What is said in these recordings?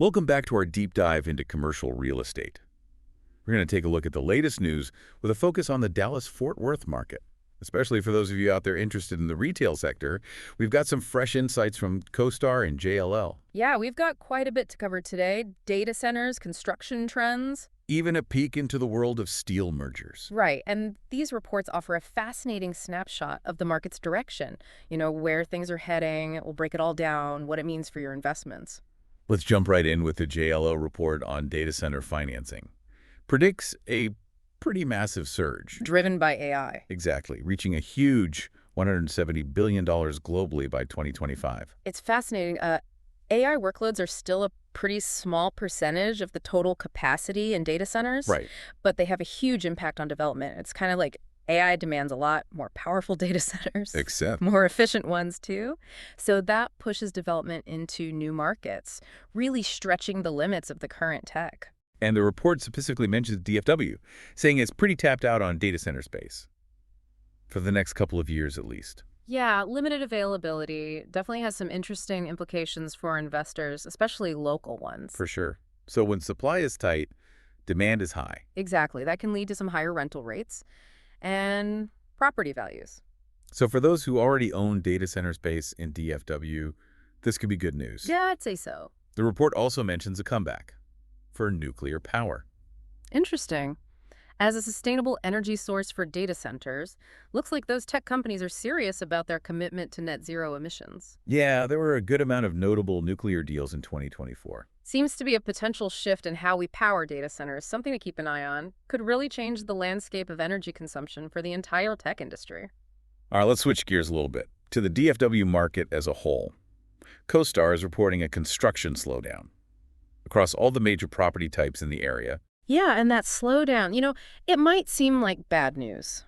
Welcome back to our deep dive into commercial real estate. We're going to take a look at the latest news with a focus on the Dallas-Fort Worth market. Especially for those of you out there interested in the retail sector, we've got some fresh insights from CoStar and JLL. Yeah, we've got quite a bit to cover today. Data centers, construction trends. Even a peek into the world of steel mergers. Right, and these reports offer a fascinating snapshot of the market's direction. Where things are heading. We'll break it all down, what it means for your investments. Let's jump right in with the JLL report on data center financing. Predicts a pretty massive surge. Driven by AI. Exactly, reaching a huge $170 billion globally by 2025. It's fascinating. AI workloads are still a pretty small percentage of the total capacity in data centers. Right. But they have a huge impact on development. It's kind of like AI demands a lot more powerful data centers. Except. More efficient ones, too. So that pushes development into new markets, really stretching the limits of the current tech. And the report specifically mentions DFW, saying it's pretty tapped out on data center space. For the next couple of years, at least. Yeah, limited availability definitely has some interesting implications for investors, especially local ones. For sure. So when supply is tight, demand is high. Exactly. That can lead to some higher rental rates and property values. So for those who already own data center space in DFW, this could be good news. Yeah, I'd say so. The report also mentions a comeback for nuclear power. Interesting. As a sustainable energy source for data centers, looks like those tech companies are serious about their commitment to net zero emissions. Yeah, there were a good amount of notable nuclear deals in 2024. Seems to be a potential shift in how we power data centers, something to keep an eye on. Could really change the landscape of energy consumption for the entire tech industry. All right, let's switch gears a little bit to the DFW market as a whole. CoStar is reporting a construction slowdown across all the major property types in the area. Yeah, and that slowdown, it might seem like bad news,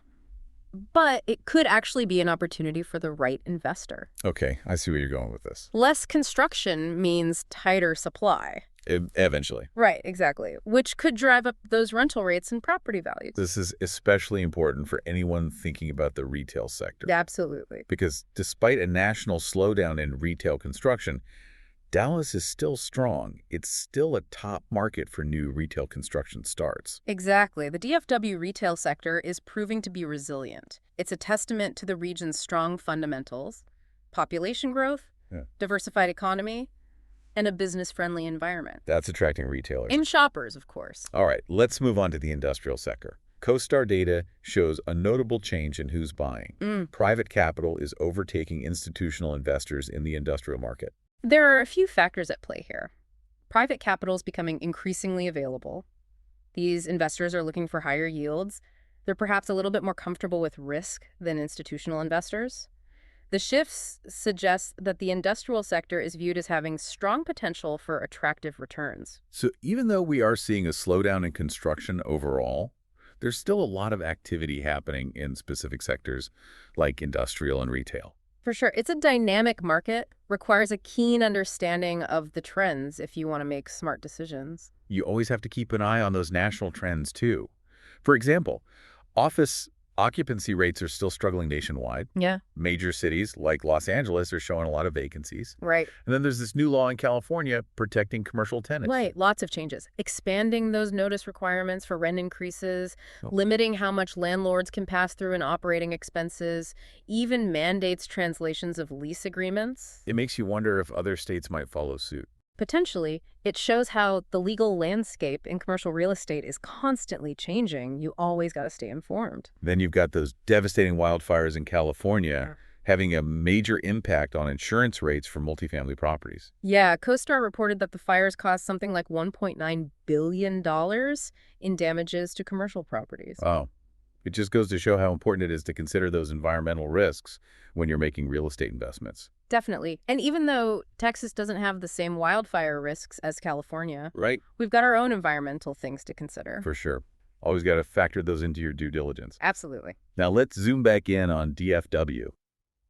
but it could actually be an opportunity for the right investor. Okay, I see where you're going with this. Less construction means tighter supply. Eventually. Right, exactly, which could drive up those rental rates and property values. This is especially important for anyone thinking about the retail sector. Absolutely. Because despite a national slowdown in retail construction, Dallas is still strong. It's still a top market for new retail construction starts. Exactly. The DFW retail sector is proving to be resilient. It's a testament to the region's strong fundamentals, population growth, diversified economy, and a business-friendly environment. That's attracting retailers. And shoppers, of course. All right, let's move on to the industrial sector. CoStar data shows a notable change in who's buying. Private capital is overtaking institutional investors in the industrial market. There are a few factors at play here. Private capital is becoming increasingly available. These investors are looking for higher yields. They're perhaps a little bit more comfortable with risk than institutional investors. The shifts suggest that the industrial sector is viewed as having strong potential for attractive returns. So even though we are seeing a slowdown in construction overall, there's still a lot of activity happening in specific sectors like industrial and retail. For sure. It's a dynamic market, requires a keen understanding of the trends if you want to make smart decisions. You always have to keep an eye on those national trends, too. For example, office occupancy rates are still struggling nationwide. Yeah. Major cities like Los Angeles are showing a lot of vacancies. Right. And then there's this new law in California protecting commercial tenants. Right. Lots of changes. Expanding those notice requirements for rent increases, limiting how much landlords can pass through in operating expenses, even mandates translations of lease agreements. It makes you wonder if other states might follow suit. Potentially, it shows how the legal landscape in commercial real estate is constantly changing. You always got to stay informed. Then you've got those devastating wildfires in California having a major impact on insurance rates for multifamily properties. Yeah, CoStar reported that the fires cost something like $1.9 billion in damages to commercial properties. Wow. It just goes to show how important it is to consider those environmental risks when you're making real estate investments. Definitely. And even though Texas doesn't have the same wildfire risks as California, Right. we've got our own environmental things to consider. For sure. Always got to factor those into your due diligence. Absolutely. Now let's zoom back in on DFW.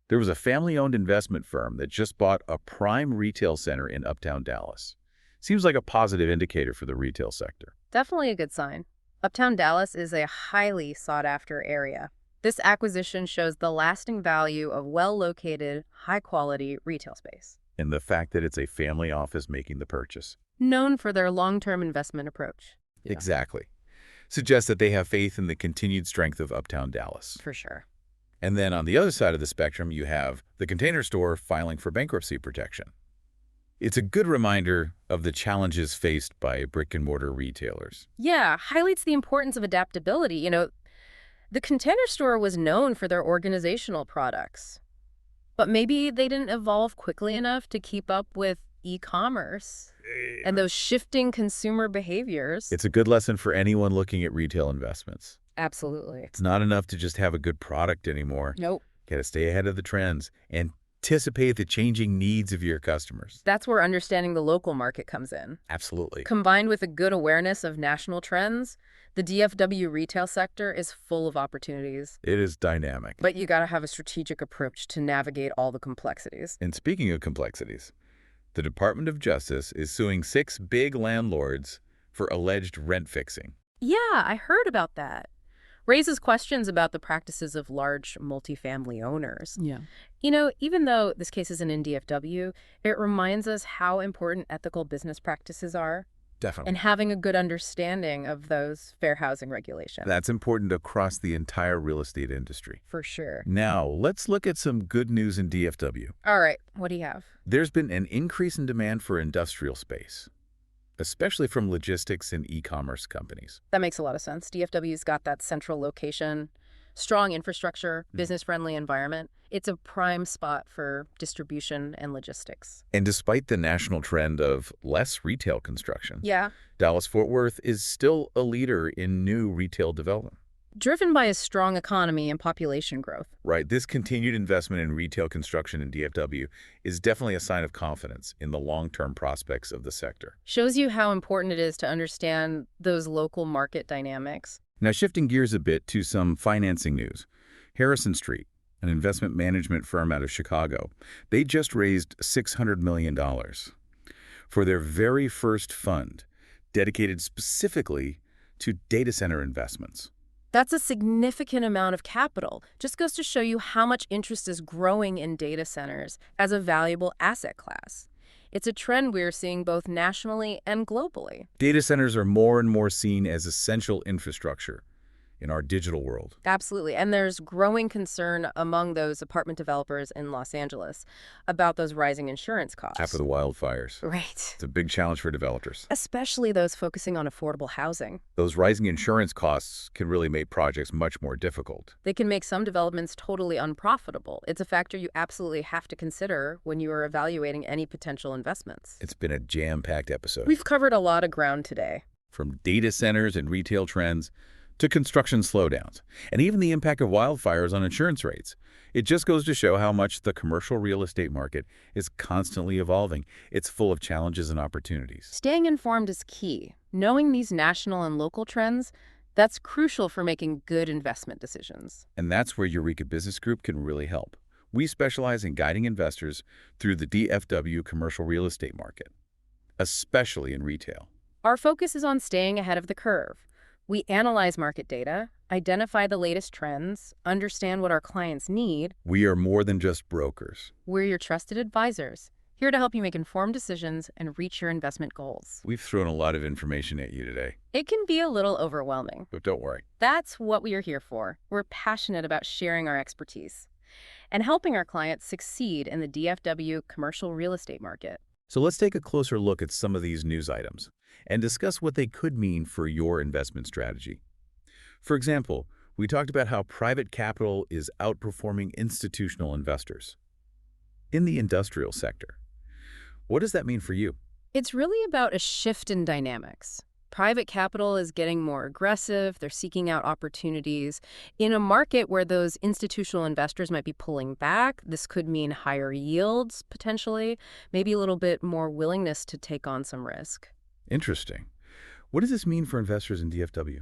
There was a family-owned investment firm that just bought a prime retail center in Uptown Dallas. Seems like a positive indicator for the retail sector. Definitely a good sign. Uptown Dallas is a highly sought-after area. This acquisition shows the lasting value of well-located, high-quality retail space. And the fact that it's a family office making the purchase. Known for their long-term investment approach. Yeah, Exactly. Suggests that they have faith in the continued strength of Uptown Dallas. for sure. And then on the other side of the spectrum, you have the Container Store filing for bankruptcy protection. It's a good reminder of the challenges faced by brick-and-mortar retailers. Yeah, highlights the importance of adaptability. The Container Store was known for their organizational products, but maybe they didn't evolve quickly enough to keep up with e-commerce and those shifting consumer behaviors. It's a good lesson for anyone looking at retail investments. Absolutely. It's not enough to just have a good product anymore. Nope. Got to stay ahead of the trends and anticipate the changing needs of your customers. That's where understanding the local market comes in. Absolutely. Combined with a good awareness of national trends, the DFW retail sector is full of opportunities. It is dynamic. But you got to have a strategic approach to navigate all the complexities. And speaking of complexities, the Department of Justice is suing 6 big landlords for alleged rent fixing. Yeah, I heard about that. Raises questions about the practices of large multifamily owners. Yeah. Even though this case isn't in DFW, it reminds us how important ethical business practices are Definitely. and having a good understanding of those fair housing regulations. That's important across the entire real estate industry. For sure. Now, let's look at some good news in DFW. All right, what do you have? There's been an increase in demand for industrial space, especially from logistics and e-commerce companies. That makes a lot of sense. DFW's got that central location, strong infrastructure, business-friendly environment. It's a prime spot for distribution and logistics. And despite the national trend of less retail construction, Yeah. Dallas-Fort Worth is still a leader in new retail development. Driven by a strong economy and population growth. Right, this continued investment in retail construction in DFW is definitely a sign of confidence in the long-term prospects of the sector. Shows you how important it is to understand those local market dynamics. Now, shifting gears a bit to some financing news. Harrison Street, an investment management firm out of Chicago, they just raised $600 million for their very first fund dedicated specifically to data center investments. That's a significant amount of capital. Just goes to show you how much interest is growing in data centers as a valuable asset class. It's a trend we're seeing both nationally and globally. Data centers are more and more seen as essential infrastructure in our digital world. Absolutely. And there's growing concern among those apartment developers in Los Angeles about those rising insurance costs. After the wildfires. Right. It's a big challenge for developers. Especially those focusing on affordable housing. Those rising insurance costs can really make projects much more difficult. They can make some developments totally unprofitable. It's a factor you absolutely have to consider when you are evaluating any potential investments. It's been a jam-packed episode. We've covered a lot of ground today. From data centers and retail trends to construction slowdowns, and even the impact of wildfires on insurance rates. It just goes to show how much the commercial real estate market is constantly evolving. It's full of challenges and opportunities. Staying informed is key. Knowing these national and local trends, that's crucial for making good investment decisions. And that's where Eureka Business Group can really help. We specialize in guiding investors through the DFW commercial real estate market, especially in retail. Our focus is on staying ahead of the curve. We analyze market data, identify the latest trends, understand what our clients need. We are more than just brokers. We're your trusted advisors, here to help you make informed decisions and reach your investment goals. We've thrown a lot of information at you today, It can be a little overwhelming. but don't worry. That's what we are here for. We're passionate about sharing our expertise and helping our clients succeed in the DFW commercial real estate market. So let's take a closer look at some of these news items and discuss what they could mean for your investment strategy. For example, we talked about how private capital is outperforming institutional investors. In the industrial sector, what does that mean for you? It's really about a shift in dynamics. Private capital is getting more aggressive. They're seeking out opportunities. In a market where those institutional investors might be pulling back, this could mean higher yields, potentially, maybe a little bit more willingness to take on some risk. Interesting. What does this mean for investors in DFW?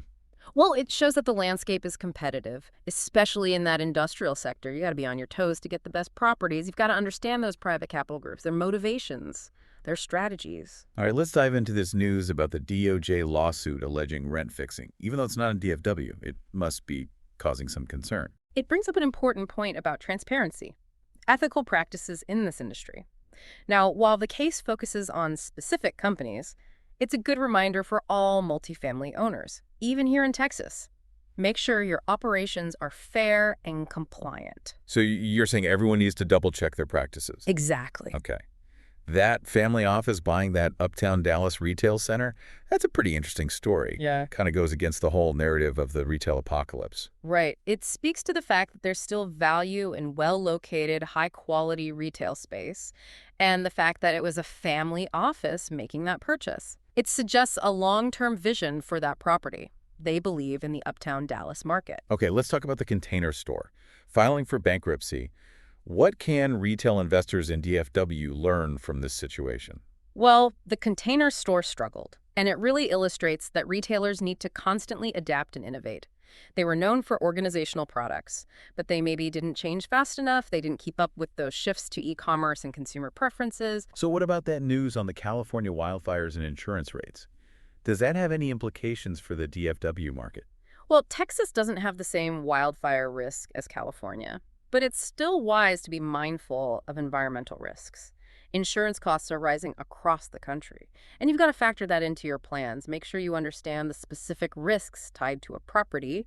Well, it shows that the landscape is competitive, especially in that industrial sector. You got to be on your toes to get the best properties. You've got to understand those private capital groups, their motivations, their strategies. All right, let's dive into this news about the DOJ lawsuit alleging rent fixing. Even though it's not in DFW, it must be causing some concern. It brings up an important point about transparency, ethical practices in this industry. Now, while the case focuses on specific companies, it's a good reminder for all multifamily owners, even here in Texas. Make sure your operations are fair and compliant. So you're saying everyone needs to double-check their practices? Exactly. Okay. That family office buying that uptown Dallas retail center, that's a pretty interesting story. Yeah. Kind of goes against the whole narrative of the retail apocalypse. Right. It speaks to the fact that there's still value in well-located, high-quality retail space, and the fact that it was a family office making that purchase. It suggests a long-term vision for that property. They believe in the uptown Dallas market. Okay, let's talk about the Container Store. Filing for bankruptcy. What can retail investors in DFW learn from this situation? Well, the Container Store struggled, and it really illustrates that retailers need to constantly adapt and innovate. They were known for organizational products, but they maybe didn't change fast enough. They didn't keep up with those shifts to e-commerce and consumer preferences. So what about that news on the California wildfires and insurance rates? Does that have any implications for the DFW market? Well, Texas doesn't have the same wildfire risk as California, but it's still wise to be mindful of environmental risks. Insurance costs are rising across the country, and you've got to factor that into your plans. Make sure you understand the specific risks tied to a property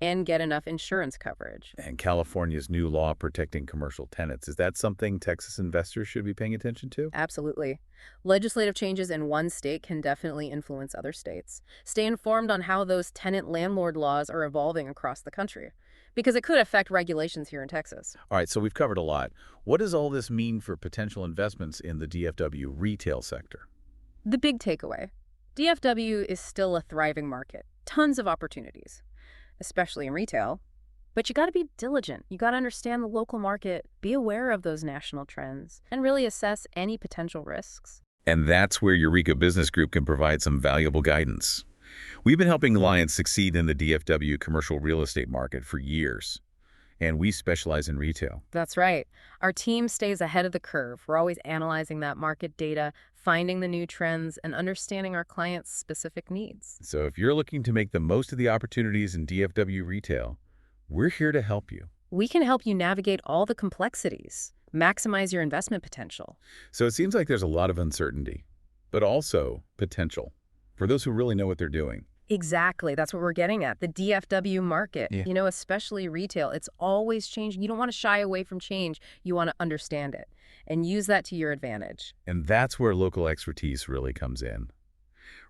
and get enough insurance coverage. And California's new law protecting commercial tenants, is that something Texas investors should be paying attention to? Absolutely. Legislative changes in one state can definitely influence other states. Stay informed on how those tenant-landlord laws are evolving across the country, because it could affect regulations here in Texas. All right, so we've covered a lot. What does all this mean for potential investments in the DFW retail sector? The big takeaway: DFW is still a thriving market. Tons of opportunities, especially in retail. But you got to be diligent. You got to understand the local market, be aware of those national trends, and really assess any potential risks. And that's where Eureka Business Group can provide some valuable guidance. We've been helping clients succeed in the DFW commercial real estate market for years, and we specialize in retail. That's right. Our team stays ahead of the curve. We're always analyzing that market data, finding the new trends, and understanding our clients' specific needs. So if you're looking to make the most of the opportunities in DFW retail, we're here to help you. We can help you navigate all the complexities, maximize your investment potential. So it seems like there's a lot of uncertainty, but also potential for those who really know what they're doing. Exactly. That's what we're getting at. The DFW market, Yeah. especially retail, it's always changing. You don't want to shy away from change. You want to understand it and use that to your advantage. And that's where local expertise really comes in.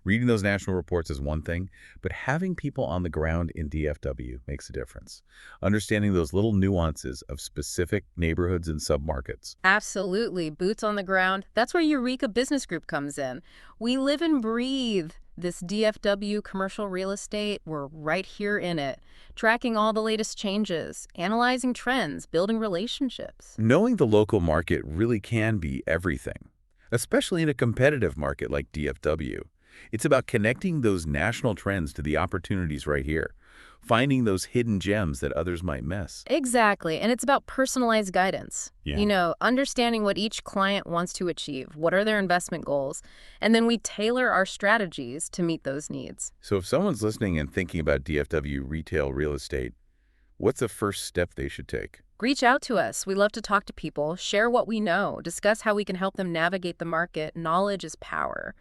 Reading those national reports is one thing, but having people on the ground in DFW makes a difference. Understanding those little nuances of specific neighborhoods and submarkets. Absolutely. Boots on the ground. That's where Eureka Business Group comes in. We live and breathe this DFW commercial real estate. We're right here in it, tracking all the latest changes, analyzing trends, building relationships. Knowing the local market really can be everything, especially in a competitive market like DFW. It's about connecting those national trends to the opportunities right here, finding those hidden gems that others might miss. Exactly. And it's about personalized guidance. Yeah. Understanding what each client wants to achieve, what are their investment goals, and then we tailor our strategies to meet those needs. So if someone's listening and thinking about DFW retail real estate, what's the first step they should take? Reach out to us. We love to talk to people, share what we know, discuss how we can help them navigate the market. Knowledge is power.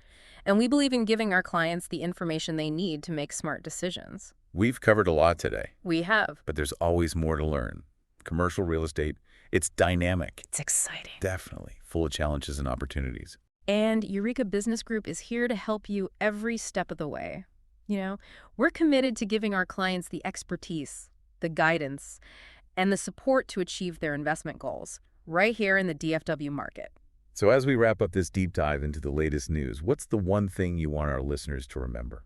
And we believe in giving our clients the information they need to make smart decisions. We've covered a lot today, We have. but there's always more to learn. Commercial real estate, it's dynamic, It's exciting. definitely full of challenges and opportunities. And Eureka Business Group is here to help you every step of the way. We're committed to giving our clients the expertise, the guidance, and the support to achieve their investment goals right here in the DFW market. So as we wrap up this deep dive into the latest news, what's the one thing you want our listeners to remember?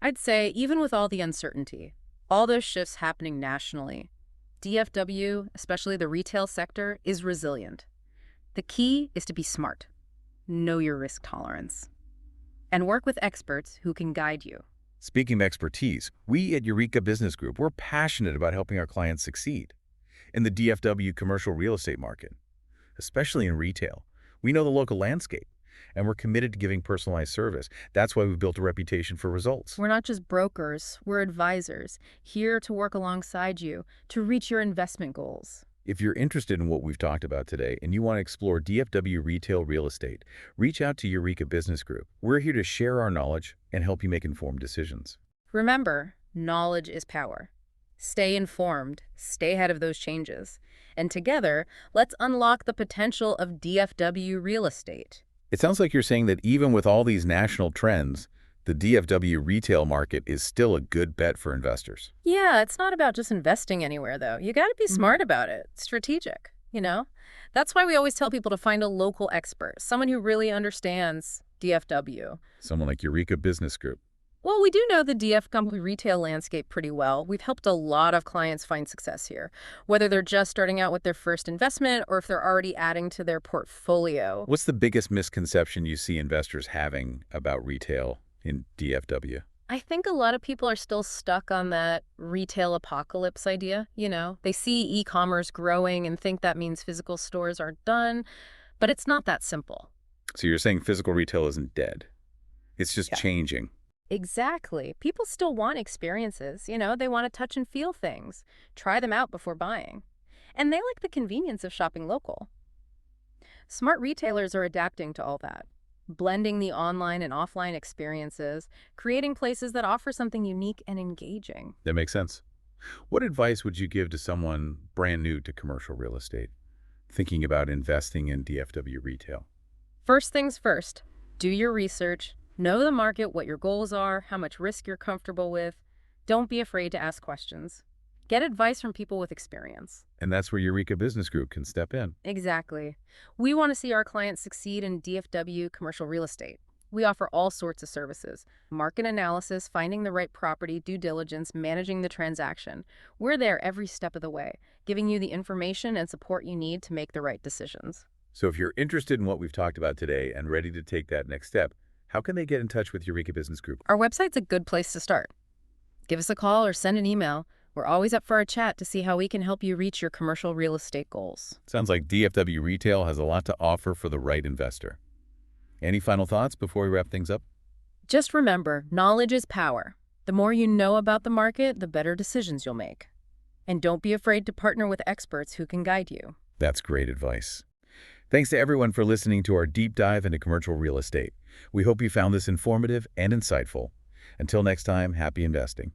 I'd say even with all the uncertainty, all those shifts happening nationally, DFW, especially the retail sector, is resilient. The key is to be smart, know your risk tolerance, and work with experts who can guide you. Speaking of expertise, we at Eureka Business Group, we're passionate about helping our clients succeed in the DFW commercial real estate market, especially in retail. We know the local landscape, and we're committed to giving personalized service. That's why we've built a reputation for results. We're not just brokers, we're advisors, here to work alongside you to reach your investment goals. If you're interested in what we've talked about today and you want to explore DFW retail real estate, reach out to Eureka Business Group. We're here to share our knowledge and help you make informed decisions. Remember, knowledge is power. Stay informed, stay ahead of those changes. And together, let's unlock the potential of DFW real estate. It sounds like you're saying that even with all these national trends, the DFW retail market is still a good bet for investors. Yeah, it's not about just investing anywhere, though. You got to be smart about it, strategic. That's why we always tell people to find a local expert, someone who really understands DFW. Someone like Eureka Business Group. Well, we do know the DFW retail landscape pretty well. We've helped a lot of clients find success here, whether they're just starting out with their first investment or if they're already adding to their portfolio. What's the biggest misconception you see investors having about retail in DFW? I think a lot of people are still stuck on that retail apocalypse idea. They see e-commerce growing and think that means physical stores are done, but it's not that simple. So you're saying physical retail isn't dead. It's just Yeah. changing. Exactly. People still want experiences. They want to touch and feel things, try them out before buying. And they like the convenience of shopping local. Smart retailers are adapting to all that, blending the online and offline experiences, creating places that offer something unique and engaging. That makes sense. What advice would you give to someone brand new to commercial real estate, thinking about investing in DFW retail? First things first, do your research, know the market, what your goals are, how much risk you're comfortable with. Don't be afraid to ask questions. Get advice from people with experience. And that's where Eureka Business Group can step in. Exactly. We want to see our clients succeed in DFW commercial real estate. We offer all sorts of services: market analysis, finding the right property, due diligence, managing the transaction. We're there every step of the way, giving you the information and support you need to make the right decisions. So if you're interested in what we've talked about today and ready to take that next step, how can they get in touch with Eureka Business Group? Our website's a good place to start. Give us a call or send an email. We're always up for a chat to see how we can help you reach your commercial real estate goals. Sounds like DFW Retail has a lot to offer for the right investor. Any final thoughts before we wrap things up? Just remember, knowledge is power. The more you know about the market, the better decisions you'll make. And don't be afraid to partner with experts who can guide you. That's great advice. Thanks to everyone for listening to our deep dive into commercial real estate. We hope you found this informative and insightful. Until next time, happy investing.